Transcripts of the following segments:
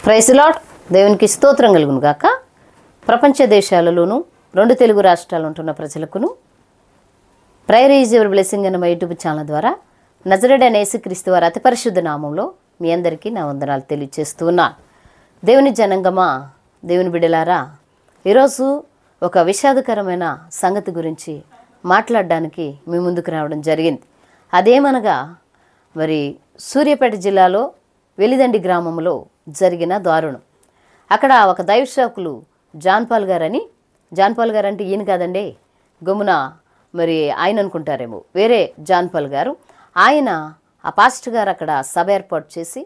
Praise lord. దేవునికి స్తోత్రం కలుగును గాక. ప్రపంచ దేశాలలోనూ 2 తెలుగు రాష్ట్రాలు ఉంటున్న ప్రజలకును ప్రేయర్ ఈజ్ యువర్ బ్లెస్సింగ్ అనే మా యూట్యూబ్ ఛానల్ ద్వారా నజరేయుడైన యేసుక్రీస్తు వారి అతి పరిశుద్ధ నామంలో మీ అందరికీ నా వందనాలు తెలియజేస్తూ ఉన్నాను. దేవుని జనంగమా, దేవుని బిడ్డలారా, ఈరోజు ఒక విషాదకరమైన సంగతి గురించి మాట్లాడడానికి మీ ముందుకు రావడం జరిగింది. అదేమనగా మరి సూర్యాపేట జిల్లాలో వెలిదండి గ్రామంలో జరిగిన దారుణం. అక్కడ ఒక దైవ సేవకులు జాన్పాల్ గారు అంటే ఈయన కాదండి, గమ్మున మరి ఆయన అనుకుంటారేమో, వేరే జాన్పాల్ గారు. ఆయన ఆ పాస్టర్ గారు అక్కడ సభ ఏర్పాటు చేసి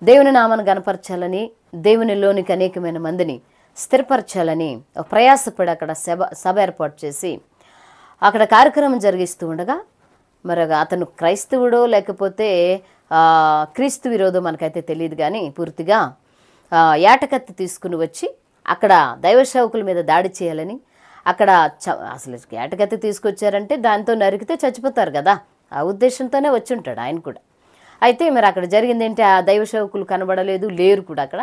దేవుని నామాన్ని గణపరచాలని, దేవునిలోనికి అనేకమైన మందిని స్థిరపరచాలని ఒక ప్రయాసపడి అక్కడ సభ ఏర్పాటు చేసి అక్కడ కార్యక్రమం జరిగిస్తూ ఉండగా మరి అతను క్రైస్తవుడో లేకపోతే క్రీస్తు విరోధం మనకైతే తెలియదు, కానీ పూర్తిగా ఏటకత్తి తీసుకుని వచ్చి అక్కడ దైవ సేవకుల మీద దాడి చేయాలని, అక్కడ అసలు ఏటకత్తి తీసుకొచ్చారంటే దాంతో నరికితే చచ్చిపోతారు కదా, ఆ ఉద్దేశంతోనే వచ్చి ఉంటాడు ఆయన కూడా. అయితే మరి అక్కడ జరిగింది ఏంటి, ఆ దైవ సేవకులు కనబడలేదు, లేరు కూడా అక్కడ.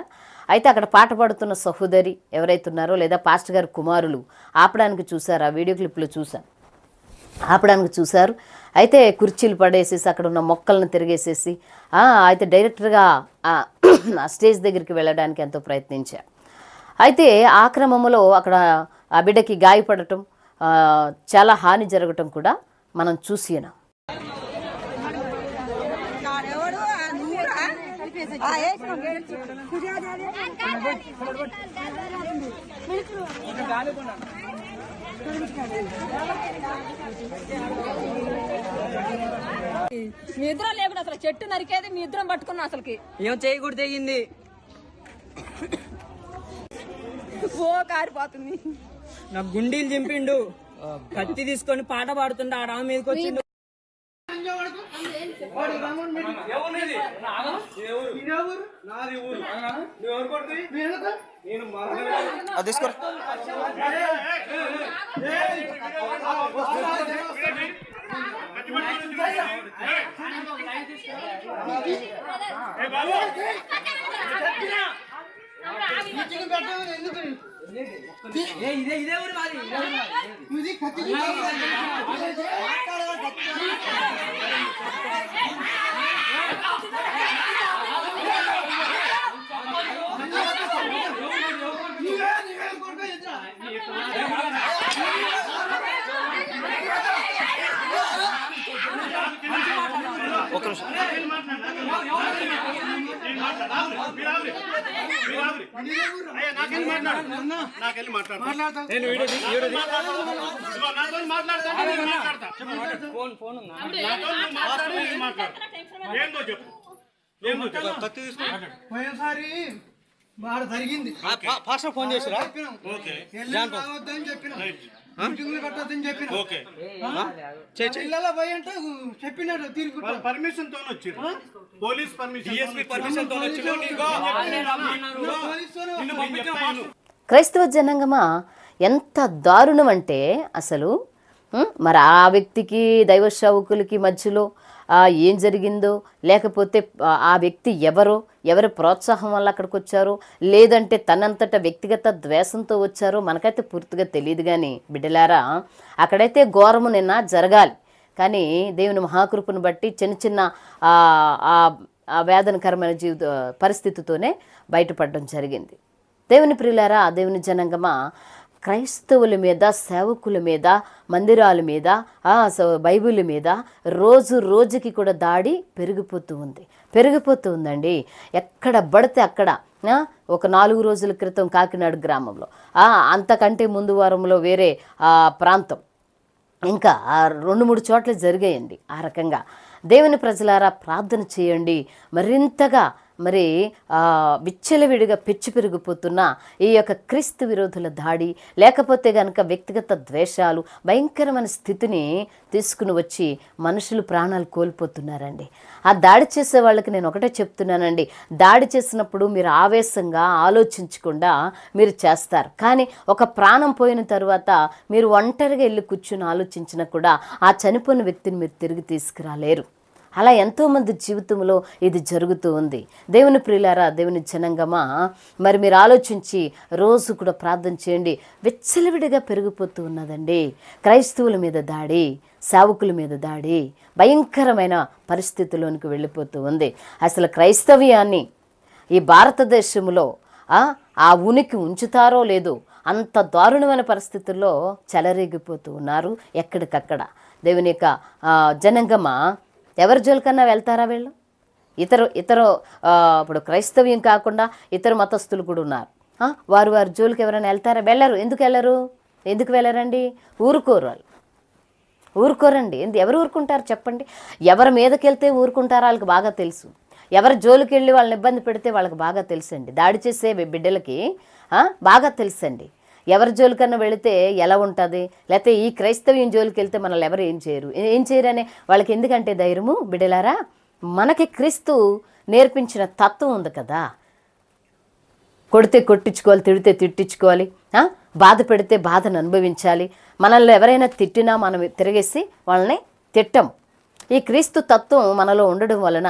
అయితే అక్కడ పాట పాడుతున్న సహోదరి ఎవరైతే ఉన్నారో లేదా పాస్టర్ గారి కుమారులు ఆపడానికి చూశారు, ఆ వీడియో క్లిప్లో చూశాను, ఆపడానికి చూశారు. అయితే కుర్చీలు పడేసేసి అక్కడ ఉన్న మొక్కలను తిరిగేసేసి అయితే డైరెక్టర్గా ఆ స్టేజ్ దగ్గరికి వెళ్ళడానికి ఎంతో ప్రయత్నించారు. అయితే ఆ క్రమంలో అక్కడ ఆ బిడ్డకి గాయపడటం, చాలా హాని జరగటం కూడా మనం చూసినాం. మీ ఇద్దరం లేకుండా అసలు చెట్టు నరికేది మీ ఇద్దరం పట్టుకున్నా, అసలుకి ఏం చేయకూడదు తెగింది, ఓ కారిపోతుంది. నా గుండీలు చింపిండు, కత్తి తీసుకొని పాట పాడుతుండే ఆడ మీదకి వచ్చిండు. ఇదే ఊరు మాది. పోయినసారి బాగా జరిగింది, ఫోన్ చేసిరా ఇళ్ళలో పోయి అంటే చెప్పినాడు తిరుగుతా పర్మిషన్ తో వచ్చారు, పోలీస్ పర్మిషన్ తో క్రైస్తవ జనాంగమా, ఎంత దారుణం అంటే అసలు మరి ఆ వ్యక్తికి దైవ సేవకులకి మధ్యలో ఏం జరిగిందో, లేకపోతే ఆ వ్యక్తి ఎవరి ప్రోత్సాహం వల్ల అక్కడికి వచ్చారో, లేదంటే తనంతట వ్యక్తిగత ద్వేషంతో వచ్చారో మనకైతే పూర్తిగా తెలియదు. కానీ బిడ్డలారా, అక్కడైతే ఘోరము నిన్న జరగాలి, కానీ దేవుని మహాకృపను బట్టి చిన్న ఆ వేదనకరమైన పరిస్థితితోనే బయటపడడం జరిగింది. దేవుని ప్రియులారా, దేవుని జనాంగమా, క్రైస్తవుల మీద, సేవకుల మీద, మందిరాల మీద, బైబిల్ మీద రోజుకి కూడా దాడి పెరిగిపోతూ ఉందండి. ఎక్కడ పడితే అక్కడ. ఒక 4 రోజుల క్రితం కాకినాడ గ్రామంలో, అంతకంటే ముందు వారంలో వేరే ప్రాంతం, ఇంకా 2-3 చోట్ల జరిగాయండి ఆ రకంగా. దేవుని ప్రజలారా, ప్రార్థన చేయండి. మరింతగా మరి విచ్చలవిడిగా పెరిగిపోతున్న ఈ యొక్క క్రీస్తు విరోధుల దాడి, లేకపోతే కనుక వ్యక్తిగత ద్వేషాలు భయంకరమైన స్థితిని తీసుకుని వచ్చి మనుషులు ప్రాణాలు కోల్పోతున్నారండి. ఆ దాడి చేసే వాళ్ళకి నేను ఒకటే చెప్తున్నానండి, దాడి చేసినప్పుడు మీరు ఆవేశంగా ఆలోచించకుండా మీరు చేస్తారు, కానీ ఒక ప్రాణం పోయిన తర్వాత మీరు ఒంటరిగా వెళ్ళి కూర్చుని ఆలోచించినా కూడా ఆ చనిపోయిన వ్యక్తిని మీరు తిరిగి తీసుకురాలేరు. అలా ఎంతోమంది జీవితంలో ఇది జరుగుతూ ఉంది. దేవుని ప్రియులారా, దేవుని జనంగమా, మరి మీరు ఆలోచించి రోజు కూడా ప్రార్థన చేయండి. విచ్చలవిడిగా పెరిగిపోతూ ఉన్నదండి క్రైస్తవుల మీద దాడి, సేవకుల మీద దాడి, భయంకరమైన పరిస్థితిలోనికి వెళ్ళిపోతూ ఉంది. అసలు క్రైస్తవ్యాన్ని ఈ భారతదేశంలో ఆ ఉనికి ఉంచుతారో లేదో అంత దారుణమైన పరిస్థితుల్లో చెలరేగిపోతూ ఉన్నారు ఎక్కడికక్కడ. దేవుని యొక్క జనంగమా, ఎవరి జోలికన్నా వెళ్తారా వీళ్ళు? ఇతర ఇప్పుడు క్రైస్తవ్యం కాకుండా ఇతర మతస్థులు కూడా ఉన్నారు. వారి జోలికి ఎవరైనా వెళ్తారా? వెళ్ళరు. ఎందుకు వెళ్ళరండి? ఊరుకోరండి. ఎవరు ఊరుకుంటారు చెప్పండి? ఎవరి మీదకి వెళ్తే ఊరుకుంటారో వాళ్ళకి బాగా తెలుసు. ఎవరి జోలికి వెళ్ళి వాళ్ళని ఇబ్బంది పెడితే వాళ్ళకి బాగా తెలుసండి. దాడి చేసే బిడ్డలకి బాగా తెలుసండి. ఎవరి జోలికన్నా వెళితే ఎలా ఉంటుంది, లేకపోతే ఈ క్రైస్తవ్యం జోలికి వెళ్తే మనల్ని ఎవరు ఏం చేయరు అనే వాళ్ళకి ఎందుకంటే ధైర్యము. బిడ్డలారా, మనకి క్రీస్తు నేర్పించిన తత్వం ఉంది కదా. కొడితే కొట్టించుకోవాలి, తిడితే తిట్టించుకోవాలి, బాధ పెడితే బాధను అనుభవించాలి. మనల్ని ఎవరైనా తిట్టినా మనం తిరిగేసి వాళ్ళని తిట్టం. ఈ క్రీస్తు తత్వం మనలో ఉండడం వలన,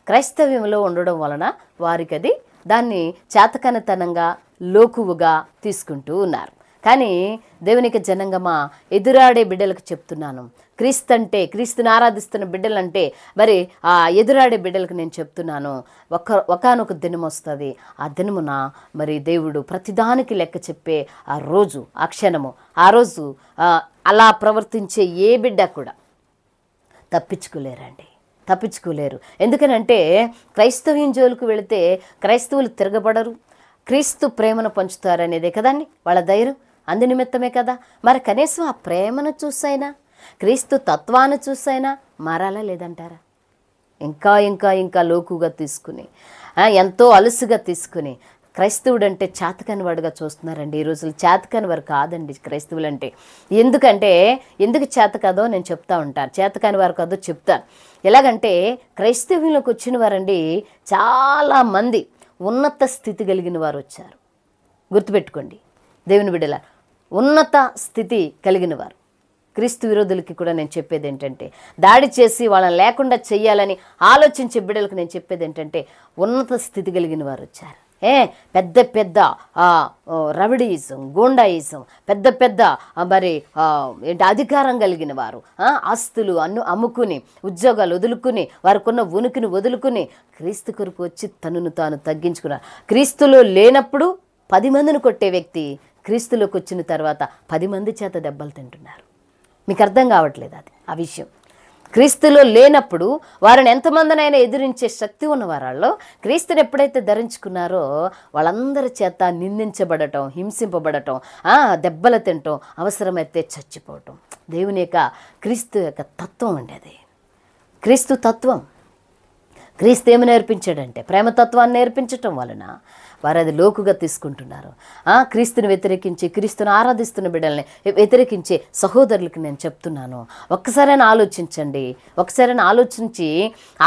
క్రైస్తవ్యంలో ఉండడం వలన వారికి అది దాన్ని చేతకనితనంగా లోకువుగా తీసుకుంటూ ఉన్నారు. కానీ దేవునికి జనంగమా, ఎదురాడే బిడ్డలకు చెప్తున్నాను, క్రీస్తుని ఆరాధిస్తున్న బిడ్డలంటే మరి ఆ ఎదురాడే బిడ్డలకు నేను చెప్తున్నాను, ఒకానొక దినం వస్తుంది. ఆ దినమున మరి దేవుడు ప్రతిదానికి లెక్క చెప్పే ఆ రోజు, ఆ క్షణము, ఆ రోజు అలా ప్రవర్తించే ఏ బిడ్డ కూడా తప్పించుకోలేరు. ఎందుకనంటే క్రైస్తవ్యం జోలికి వెళితే క్రైస్తవులు తిరగబడరు, క్రీస్తు ప్రేమను పంచుతారనేదే కదండి వాళ్ళ ధైర్యం. అందు నిమిత్తమే కదా. మరి కనీసం ఆ ప్రేమను చూసైనా, క్రీస్తు తత్వాన్ని చూసైనా మారాలా లేదంటారా? ఇంకా లోకుగా తీసుకుని, ఎంతో అలుసుగా తీసుకుని క్రైస్తవుడు అంటే చేతకాని వాడుగా చూస్తున్నారండి. ఈ రోజులు చేతకాని వారు కాదండి క్రైస్తవులు అంటే. ఎందుకు చేత కాదో నేను చెప్తా ఉంటాను, చేతకాని వారు కాదో చెప్తాను. ఎలాగంటే క్రైస్తవ్యంలోకి వచ్చిన వారండి చాలామంది ఉన్నత స్థితి కలిగిన వారు వచ్చారు. గుర్తుపెట్టుకోండి దేవుని బిడ్డల, ఉన్నత స్థితి కలిగిన వారు. క్రీస్తు విరోధులకి కూడా నేను చెప్పేది ఏంటంటే, దాడి చేసి వాళ్ళని లేకుండా చెయ్యాలని ఆలోచించే బిడ్డలకు నేను చెప్పేది ఏంటంటే, ఉన్నత స్థితి కలిగిన వారు వచ్చారు. పెద్ద రవిడీయిజం, గూండాయిజం, పెద్ద మరి అధికారం కలిగిన వారు, ఆస్తులు అమ్ముకుని, ఉద్యోగాలు వదులుకుని, వారికి ఉన్న ఉనికిని వదులుకుని క్రీస్తు కొరకు వచ్చి తనను తాను తగ్గించుకున్నారు. క్రీస్తులో లేనప్పుడు 10 మందిని కొట్టే వ్యక్తి క్రీస్తులోకి వచ్చిన తర్వాత 10 మంది చేత దెబ్బలు తింటున్నారు. మీకు అర్థం కావట్లేదు అది ఆ విషయం. క్రీస్తులో లేనప్పుడు వారిని ఎంతమందినైనా ఎదిరించే శక్తి ఉన్న వారాల్లో క్రీస్తుని ఎప్పుడైతే ధరించుకున్నారో వాళ్ళందరి చేత నిందించబడటం, హింసింపబడటం, దెబ్బలు తినటం, అవసరమైతే చచ్చిపోవటం. దేవుని యొక్క క్రీస్తు యొక్క తత్వం ఉండేది. క్రీస్తు తత్వం. క్రీస్తు ఏమి నేర్పించాడంటే ప్రేమతత్వాన్ని నేర్పించటం వలన వారు అది లోకుగా తీసుకుంటున్నారు. క్రీస్తుని వ్యతిరేకించి, క్రీస్తుని ఆరాధిస్తున్న బిడ్డల్ని వ్యతిరేకించే సహోదరులకి నేను చెప్తున్నాను, ఒక్కసారైనా ఆలోచించి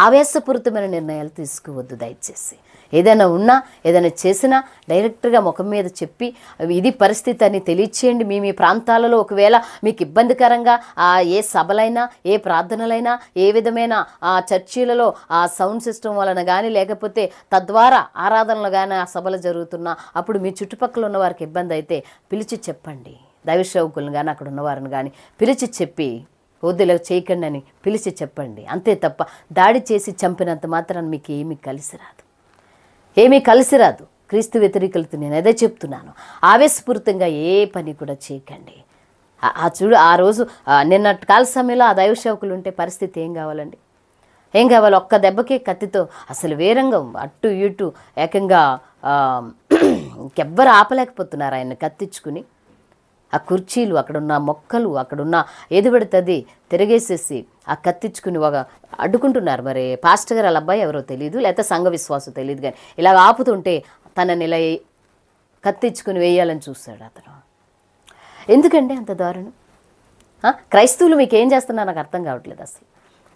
ఆవేశపూరితమైన నిర్ణయాలు తీసుకోవద్దు దయచేసి. ఏదైనా ఉన్నా, ఏదైనా చేసినా డైరెక్ట్గా ముఖం మీద చెప్పి ఇది పరిస్థితి అని తెలియచేయండి. మీ ప్రాంతాలలో ఒకవేళ మీకు ఇబ్బందికరంగా ఏ సభలైనా, ఏ ప్రార్థనలైనా, ఏ విధమైన చర్చిలలో ఆ సౌండ్ సిస్టమ్ వలన కానీ, లేకపోతే తద్వారా ఆరాధనలు కానీ ఆ సభలు జరుగుతున్నా అప్పుడు మీ చుట్టుపక్కల ఉన్న వారికి ఇబ్బంది అయితే పిలిచి చెప్పండి. దైవ సేవకులను కానీ అక్కడ ఉన్నవారిని కానీ పిలిచి చెప్పి వద్దులా చేయకండి అని పిలిచి చెప్పండి. అంతే తప్ప దాడి చేసి చంపినంత మాత్రాన మీకు ఏమీ కలిసి రాదు. క్రీస్తు వ్యతిరేకులతో నేను అదే చెప్తున్నాను. ఆవేశపూరితంగా ఏ పని కూడా చేయకండి. ఆ రోజు నిన్నటి కాల సమయంలో ఆ దైవ సేవకులు ఉంటే పరిస్థితి ఏం కావాలి? ఒక్క దెబ్బకే కత్తితో అసలు వేరంగం అటు ఇటు ఏకంగా ఇంకెవ్వరు ఆపలేకపోతున్నారు ఆయన్ని కత్తించుకుని. ఆ కుర్చీలు, అక్కడున్న మొక్కలు, అక్కడున్న ఏది పడుతుంది తిరిగేసేసి ఆ కత్తించుకుని అడ్డుకుంటున్నారు. మరి పాస్టర్ గారు వాళ్ళ అబ్బాయి ఎవరో తెలియదు, లేకపోతే సంఘ విశ్వాసం తెలియదు, కానీ ఇలా ఆపుతుంటే తనని ఇలా కత్తించుకుని వేయాలని చూస్తాడు అతను. ఎందుకండి అంత దారుణం? క్రైస్తవులు మీకు ఏం చేస్తున్నా నాకు అర్థం కావట్లేదు. అసలు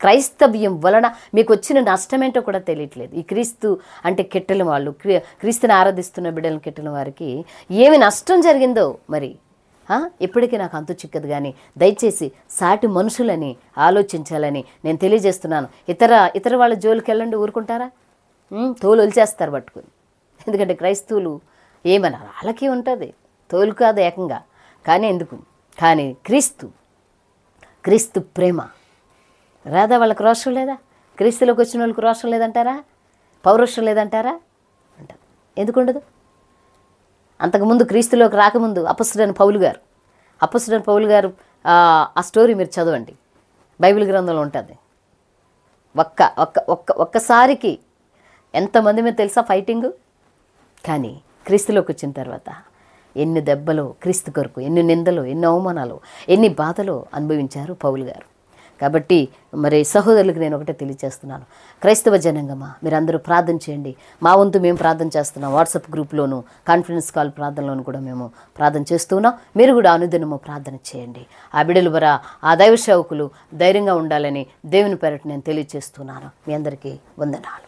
క్రైస్తవ్యం వలన మీకు వచ్చిన నష్టమేంటో కూడా తెలియట్లేదు. ఈ క్రీస్తు అంటే కెట్టల వాళ్ళు, క్రీస్తుని ఆరాధిస్తున్న బిడ్డలను కెట్టల వారికి ఏమి నష్టం జరిగిందో మరి ఇప్పటికీ నాకు అంతు చిక్కదు. కానీ దయచేసి సాటి మనుషులని ఆలోచించాలని నేను తెలియజేస్తున్నాను. ఇతర వాళ్ళ జోలికి వెళ్ళండి, ఊరుకుంటారా? తోలు వలిచేస్తారు పట్టుకుని. ఎందుకంటే క్రైస్తవులు ఏమన్నారు, వాళ్ళకి ఉంటుంది తోలు కాదు ఏకంగా. కానీ ఎందుకు? కానీ క్రీస్తు ప్రేమ రాదా? వాళ్ళకి రోషం లేదా? క్రీస్తులోకి వచ్చిన వాళ్ళకి రోషం లేదంటారా? పౌరుషం లేదంటారా? అంటారు. ఎందుకు ఉండదు? అంతకుముందు క్రీస్తులోకి రాకముందు అపొస్తలుడైన పౌలు గారు ఆ స్టోరీ మీరు చదవండి, బైబిల్ గ్రంథంలో ఉంటుంది. ఒక్కసారికి ఎంతమంది మీద తెలుసా ఫైటింగు? కానీ క్రీస్తులోకి వచ్చిన తర్వాత ఎన్ని దెబ్బలు క్రీస్తు కొరకు, ఎన్ని నిందలు, ఎన్ని అవమానాలు, ఎన్ని బాధలు అనుభవించారు పౌలు గారు. కాబట్టి మరి సహోదరులకు నేను ఒకటే తెలియజేస్తున్నాను, క్రైస్తవ జనాంగమా మీరందరూ ప్రార్థన చేయండి. మా వంతు మేము ప్రార్థన చేస్తున్నాం. వాట్సాప్ గ్రూప్లోను, కాన్ఫరెన్స్ కాల్ ప్రార్థనలోను కూడా మేము ప్రార్థన చేస్తున్నాం. మీరు కూడా అనుదినము ప్రార్థన చేయండి. ఆ బిడ్డలు ఆ దైవ సేవకులు ధైర్యంగా ఉండాలని దేవుని పేరట నేను తెలియజేస్తున్నాను. మీ అందరికీ వందనాలు.